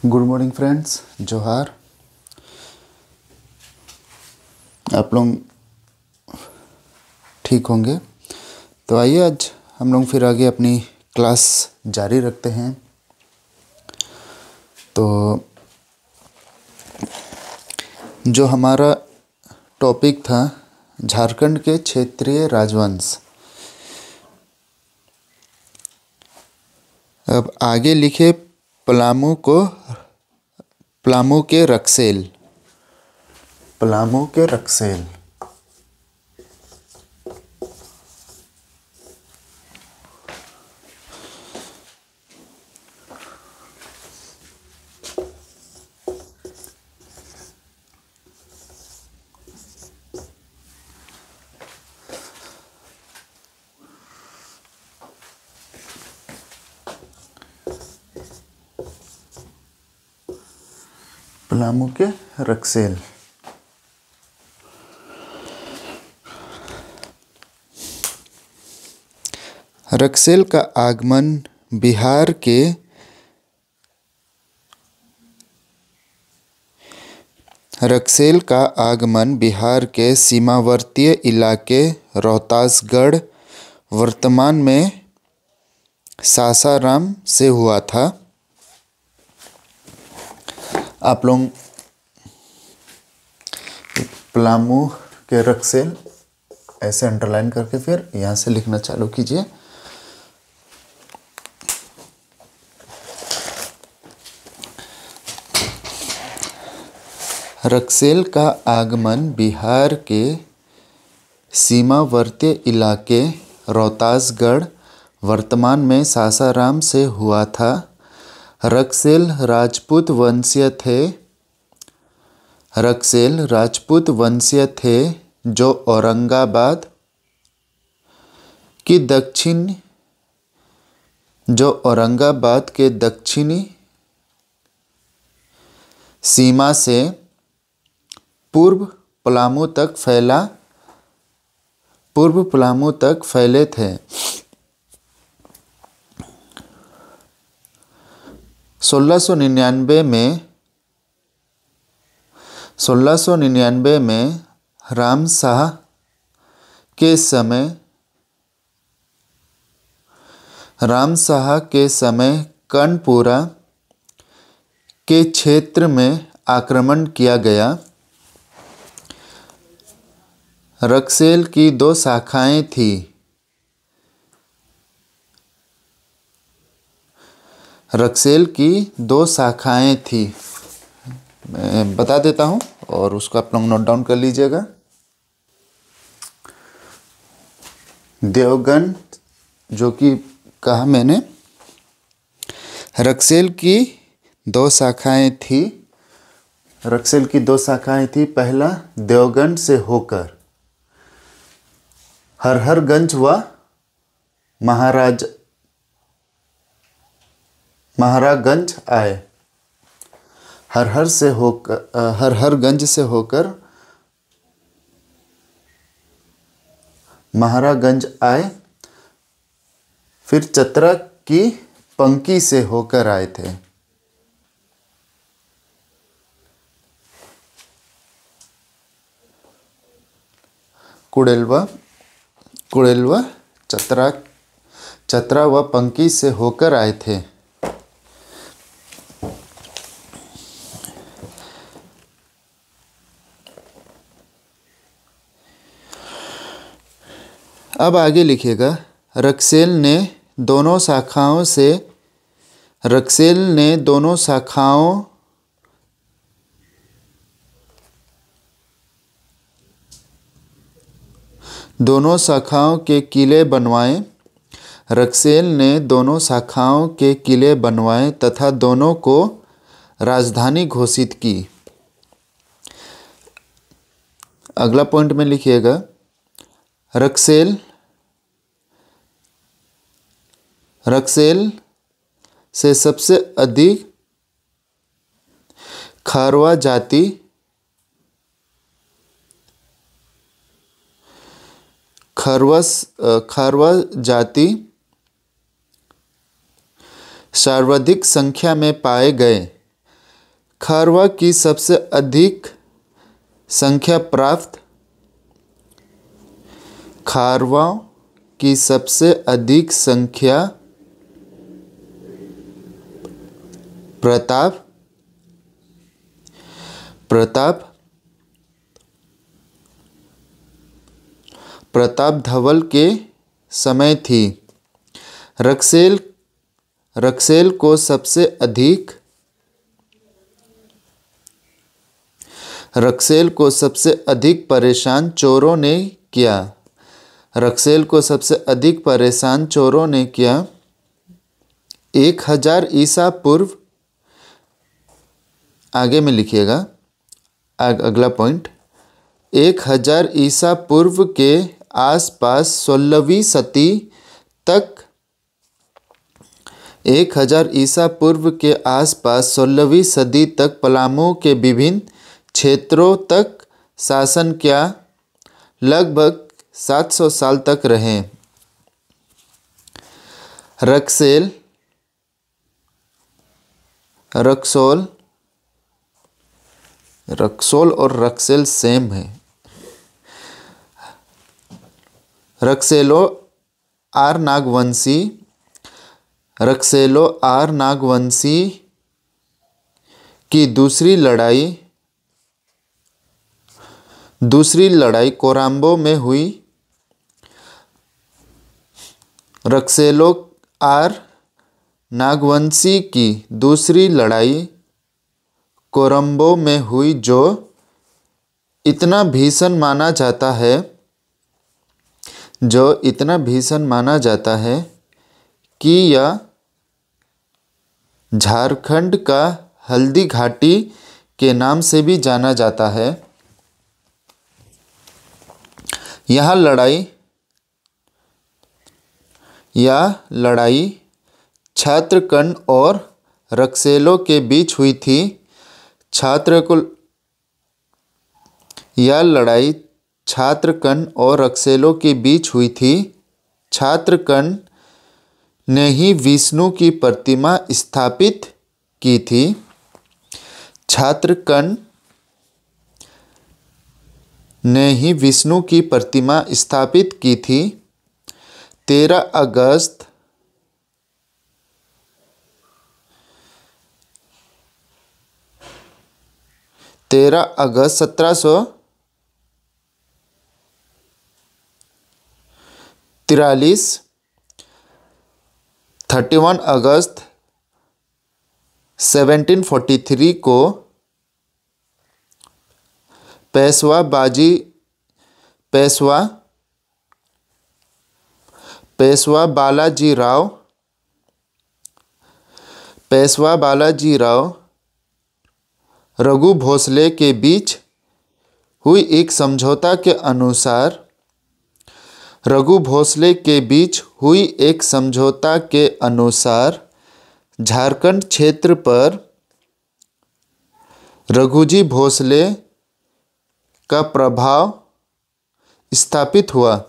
Good morning friends, जोहार। आप लोग ठीक होंगे। तो आइए आज हम लोग फिर आगे अपनी क्लास जारी रखते हैं। तो जो हमारा टॉपिक था झारखंड के क्षेत्रीय राजवंश, अब आगे लिखे पलामू के रक्सेल। पलामू के रक्सेल। पलामू के रक्सेल। रक्सेल का आगमन बिहार के सीमावर्तीय इलाके रोहतासगढ़, वर्तमान में सासाराम से हुआ था। आप लोग पलामू के रक्सेल ऐसे अंडरलाइन करके फिर यहाँ से लिखना चालू कीजिए। रक्सेल का आगमन बिहार के सीमावर्ती इलाके रोहतासगढ़, वर्तमान में सासाराम से हुआ था। रक्सेल राजपूत वंशीय थे जो औरंगाबाद के दक्षिणी सीमा से पूर्व पलामू तक फैले थे। 1699 में राम शाह के समय कर्णपुरा के क्षेत्र में आक्रमण किया गया। रक्सेल की दो शाखाएं थी। मैं बता देता हूं और उसको आप लोग नोट डाउन कर लीजिएगा। देवगन, जो कि कहा मैंने, रक्सेल की दो शाखाएं थी। पहला देवगन से होकर हरहरगंज व महाराजगंज आए। हरहरगंज से होकर महाराजगंज आए। फिर चतरा की पंक्ति से होकर आए थे। कुड़ेलवा चतरा व पंक्ति से होकर आए थे। अब आगे लिखिएगा। रक्सेल ने दोनों शाखाओं के किले बनवाए। रक्सेल ने दोनों शाखाओं के किले बनवाए तथा दोनों को राजधानी घोषित की। अगला पॉइंट में लिखिएगा। रक्सेल से सबसे अधिक खारवा जाति सर्वाधिक संख्या में पाए गए। खारवा की सबसे अधिक संख्या प्राप्त खारवाओं की सबसे अधिक संख्या प्रताप प्रताप प्रताप धवल के समय थी। रक्सेल रक्सेल को सबसे अधिक रक्सेल को सबसे अधिक परेशान चोरों ने किया। रक्सेल को सबसे अधिक परेशान चोरों ने किया। 1000 ईसा पूर्व, आगे में लिखिएगा अगला पॉइंट, 1000 ईसा पूर्व के आसपास 16वीं सदी तक 1000 ईसा पूर्व के आसपास 16वीं सदी तक पलामू के विभिन्न क्षेत्रों तक शासन किया, लगभग 700 साल तक रहे। रक्सेल रक्सोल और रक्सेल सेम है। रक्सेलो आर नागवंशी की दूसरी लड़ाई कोरम्बो में हुई। रक्सेलो आर नागवंशी की दूसरी लड़ाई कोरम्बो में हुई, जो इतना भीषण माना जाता है कि यह झारखंड का हल्दी घाटी के नाम से भी जाना जाता है। यह लड़ाई छात्रकण और रक्सेलो के बीच हुई थी। यह लड़ाई छात्रकण और रक्सेलो के बीच हुई थी। छात्रकण ने ही विष्णु की प्रतिमा स्थापित की थी। छात्रकण ने ही विष्णु की प्रतिमा स्थापित की थी। 13 अगस्त 1743, 31 अगस्त 1743 को पेशवा बालाजी राव रघु भोसले के बीच हुई एक समझौता के अनुसार झारखंड क्षेत्र पर रघुजी भोसले का प्रभाव स्थापित हुआ।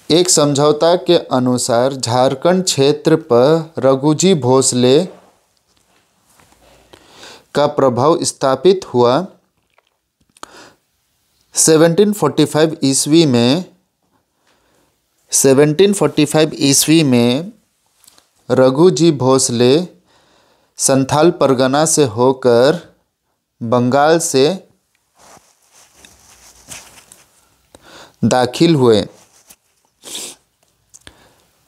एक समझौता के अनुसार झारखंड क्षेत्र पर रघुजी भोसले का प्रभाव स्थापित हुआ। 1745 ईस्वी में रघुजी भोसले संथाल परगना से होकर बंगाल से दाखिल हुए।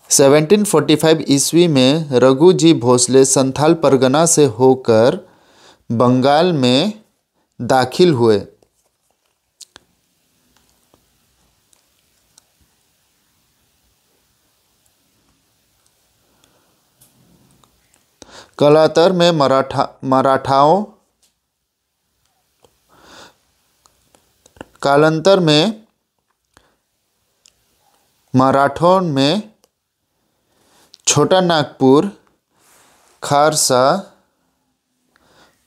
1745 ईस्वी में रघुजी भोसले संथाल परगना से होकर बंगाल में दाखिल हुए। कालांतर में मराठों में छोटा नागपुर, खारसा,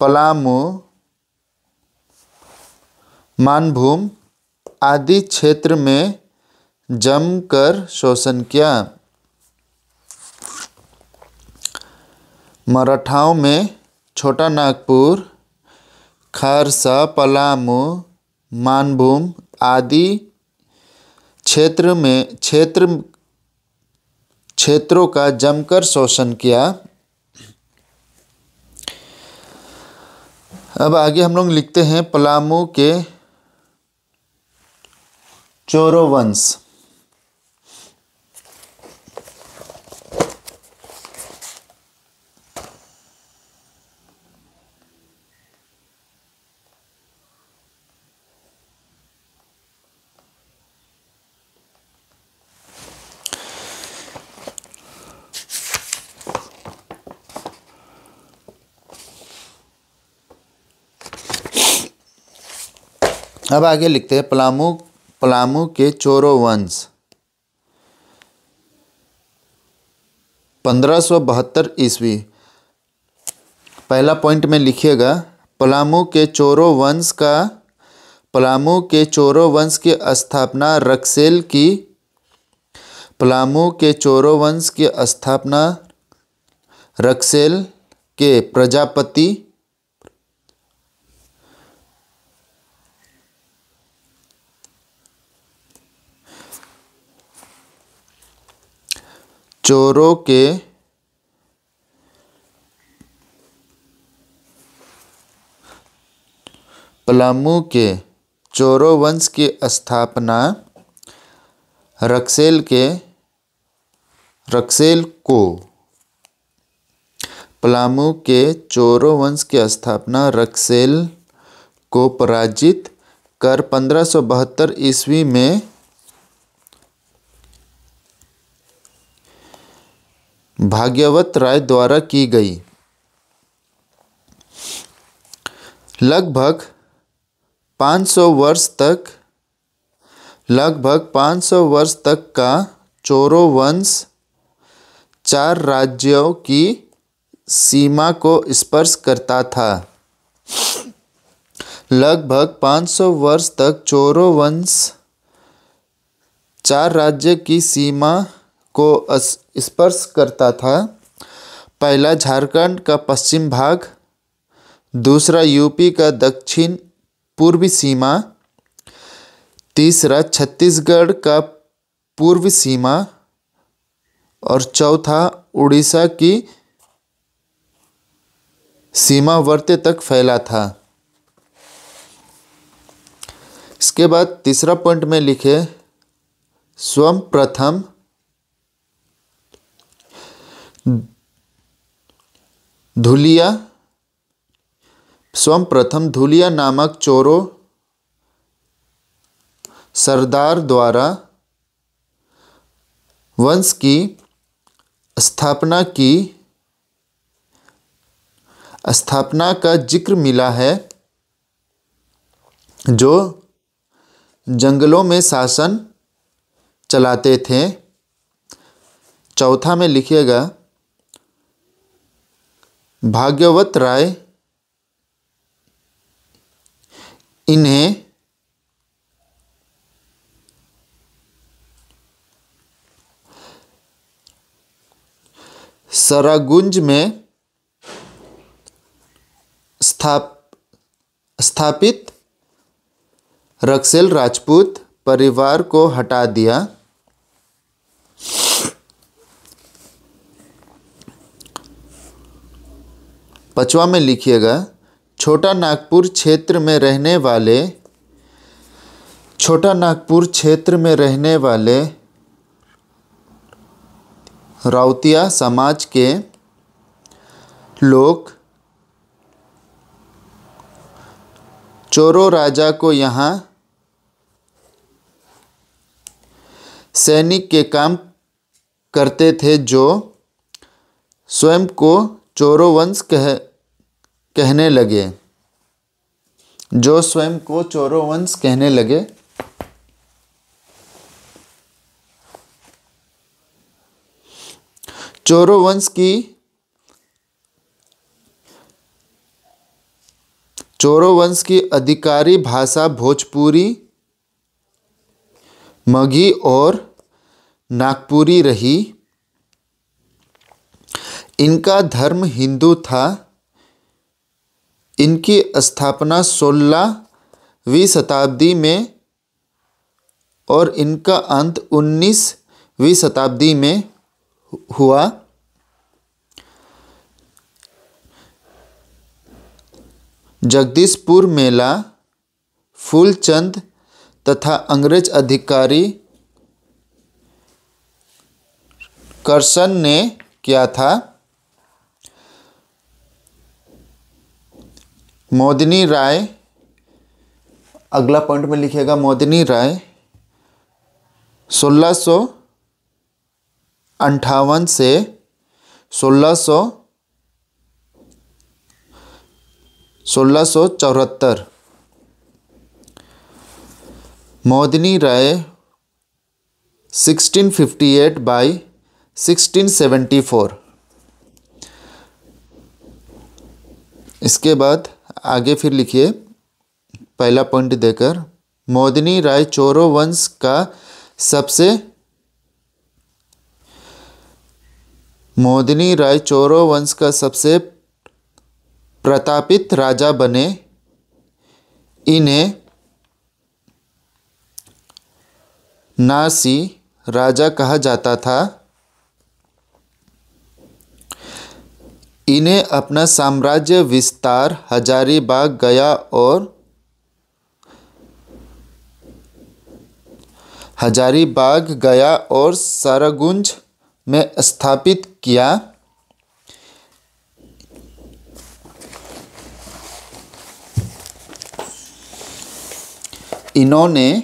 पलामू, मानभूम आदि क्षेत्र में जमकर शोषण किया। मराठाओं में छोटा नागपुर, खारसा, पलामू, मानभूम आदि क्षेत्रों का जमकर शोषण किया। अब आगे हम लोग लिखते हैं पलामू के चोरो वंश। अब आगे लिखते हैं पलामू के चोरो वंश। 1572 ईस्वी। पहला पॉइंट में लिखिएगा पलामू के चोरो वंश की स्थापना रक्सेल के प्रजापति चोरों के पलामू के चोरो वंश की स्थापना रक्सेल पलामू के चोरो वंश की स्थापना रक्सेल को पराजित कर 1572 ईस्वी में भाग्यवत राय द्वारा की गई। लगभग 500 वर्ष तक का चोरो वंश 4 राज्यों की सीमा को स्पर्श करता था। लगभग 500 वर्ष तक चोरो वंश 4 राज्य की सीमा को स्पर्श करता था। पहला झारखंड का पश्चिम भाग, दूसरा यूपी का दक्षिण पूर्वी सीमा, तीसरा छत्तीसगढ़ का पूर्वी सीमा और चौथा उड़ीसा की सीमावर्ती तक फैला था। इसके बाद तीसरा पॉइंट में लिखे सर्वप्रथम धुलिया नामक चोरो सरदार द्वारा वंश की स्थापना का जिक्र मिला है, जो जंगलों में शासन चलाते थे। चौथा में लिखिएगा भाग्यवत राय इन्हें सरागुंज में स्थापित रक्सेल राजपूत परिवार को हटा दिया। पांचवा में लिखिएगा छोटा नागपुर क्षेत्र में रहने वाले राउतिया समाज के लोग चोरो राजा को यहाँ सैनिक के काम करते थे, जो स्वयं को चोरो वंश कहने लगे। चोरो वंश की अधिकारी भाषा भोजपुरी, मगही और नागपुरी रही। इनका धर्म हिंदू था। इनकी स्थापना 16वीं शताब्दी में और इनका अंत 19वीं शताब्दी में हुआ। जगदीशपुर मेला फूलचंद तथा अंग्रेज अधिकारी करसन ने किया था। मोदिनी राय, अगला पॉइंट में लिखिएगा मोदिनी राय 1658 से 1674। मोदिनी राय 1658 बाई 1674। इसके बाद आगे फिर लिखिए पहला पॉइंट देकर, मोदिनी राय चोरो वंश का सबसे प्रतापित राजा बने। इन्हें नासी राजा कहा जाता था। इन्हें अपना साम्राज्य विस्तार हजारीबाग गया और सारगुंज में स्थापित किया। इन्होंने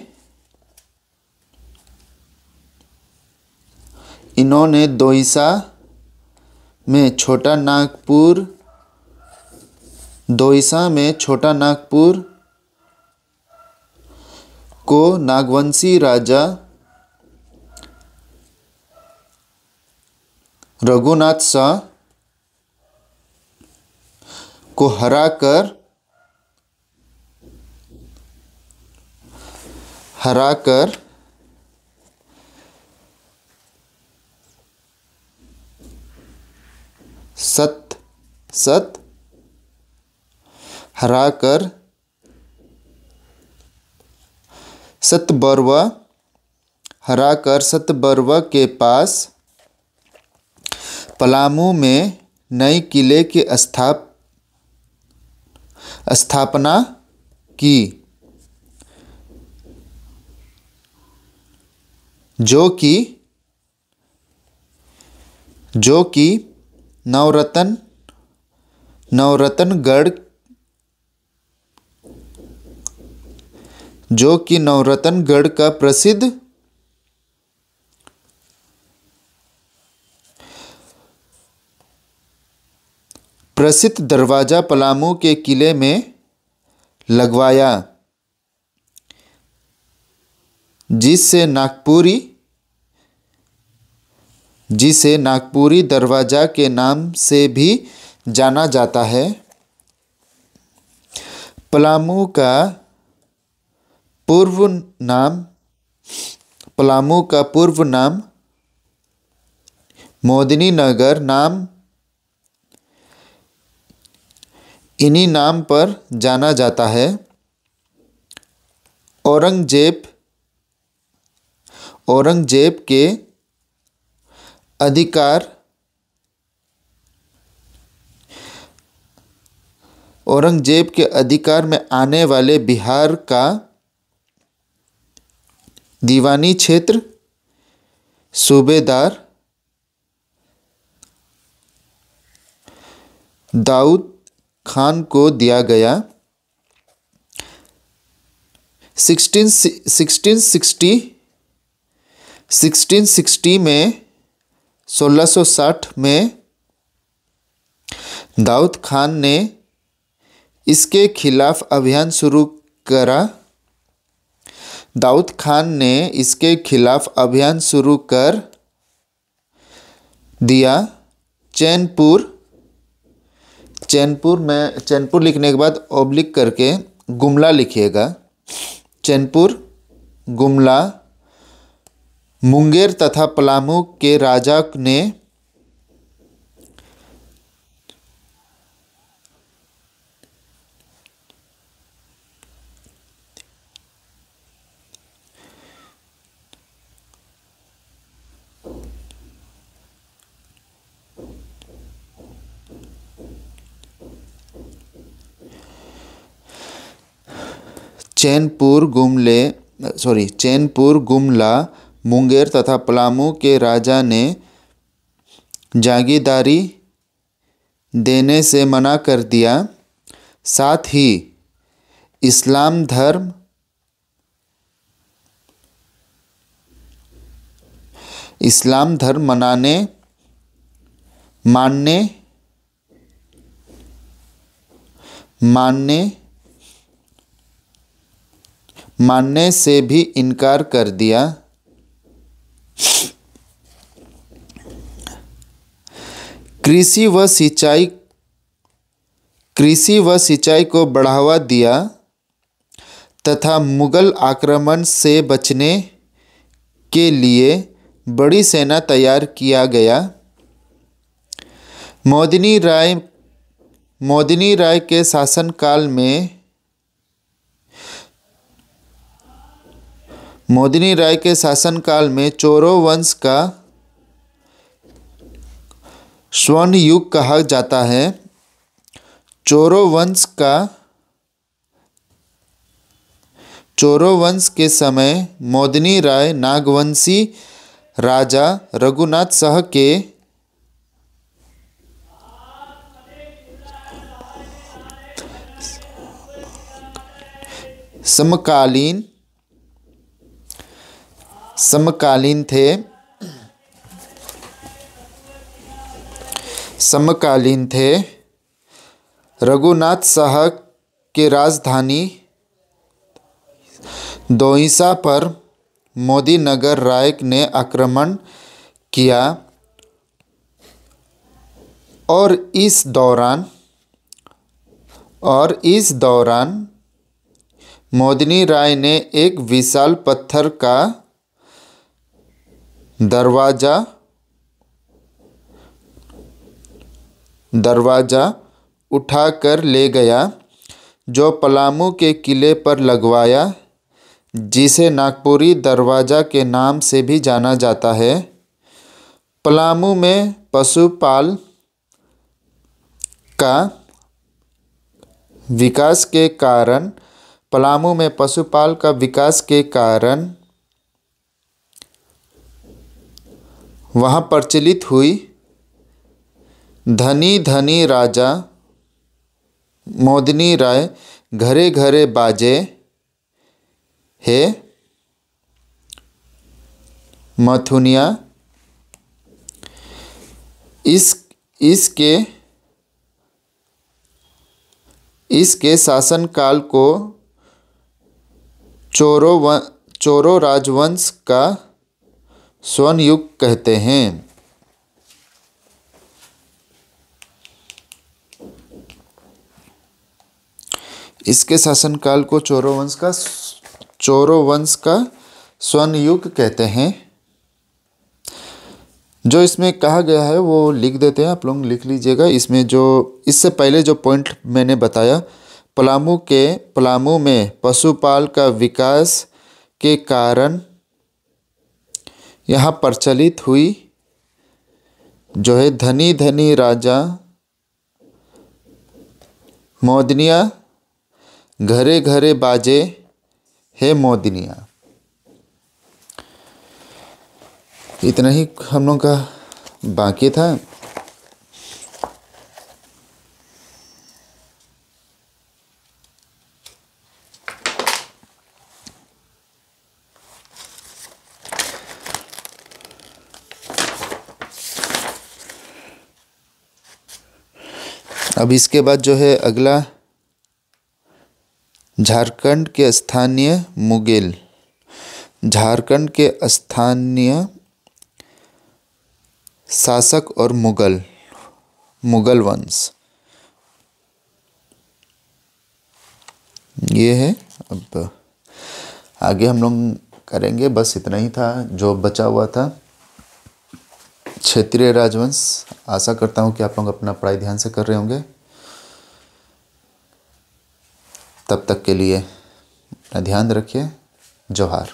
दोईसा में छोटा नागपुर को नागवंशी राजा रघुनाथ शाह को हराकर 7 के पास पलामू में नए किले की स्थापना की, जो कि नवरत्नगढ़ का प्रसिद्ध दरवाजा पलामू के किले में लगवाया, जिसे नागपुरी दरवाजा के नाम से भी जाना जाता है। पलामू का पूर्व नाम मोदिनी नगर इन्हीं नाम पर जाना जाता है। औरंगजेब के अधिकार में आने वाले बिहार का दीवानी क्षेत्र सूबेदार दाऊद खान को दिया गया। 1660 में 1660 में दाऊद खान ने इसके खिलाफ अभियान शुरू कर दिया। चैनपुर लिखने के बाद ऑब्लिक करके गुमला लिखिएगा। चैनपुर, गुमला, मुंगेर तथा पलामू के राजा ने चैनपुर, गुमला, मुंगेर तथा पलामू के राजा ने जागीरदारी देने से मना कर दिया। साथ ही इस्लाम धर्म मानने से भी इनकार कर दिया। कृषि व सिंचाई को बढ़ावा दिया तथा मुगल आक्रमण से बचने के लिए बड़ी सेना तैयार किया गया। मोदिनी राय के शासनकाल में चोरो वंश का स्वर्ण युग कहा जाता है। चोरो वंश के समय मोदिनी राय नागवंशी राजा रघुनाथ शाह के समकालीन थे। रघुनाथ शाह के राजधानी दोईसा पर मोदीनगर राय ने आक्रमण किया और इस दौरान मोदिनी राय ने एक विशाल पत्थर का दरवाजा उठाकर ले गया, जो पलामू के किले पर लगवाया, जिसे नागपुरी दरवाजा के नाम से भी जाना जाता है। पलामू में पशुपालन का विकास के कारण वहाँ प्रचलित हुई धनी राजा मोदिनी राय घरे घरे बाजे है मथुनिया। इसके शासनकाल को चोरो राजवंश का स्वर्ण युग कहते हैं। इसके शासनकाल को चोरो वंश का स्वर्ण युग कहते हैं। जो इसमें कहा गया है वो लिख देते हैं, आप लोग लिख लीजिएगा। इसमें जो इससे पहले जो पॉइंट मैंने बताया, पलामू में पशुपालन का विकास के कारण यहाँ प्रचलित हुई जो है धनी राजा मोदिनिया, घरे घरे बाजे है मोदिनिया। इतना ही हम लोग का बाकी था। अब इसके बाद जो है अगला झारखंड के स्थानीय शासक और मुगल वंश ये है। अब आगे हम लोग करेंगे, बस इतना ही था जो बचा हुआ था क्षेत्रीय राजवंश। आशा करता हूँ कि आप लोग अपना पढ़ाई ध्यान से कर रहे होंगे। तब तक के लिए अपना ध्यान रखिए। जोहार।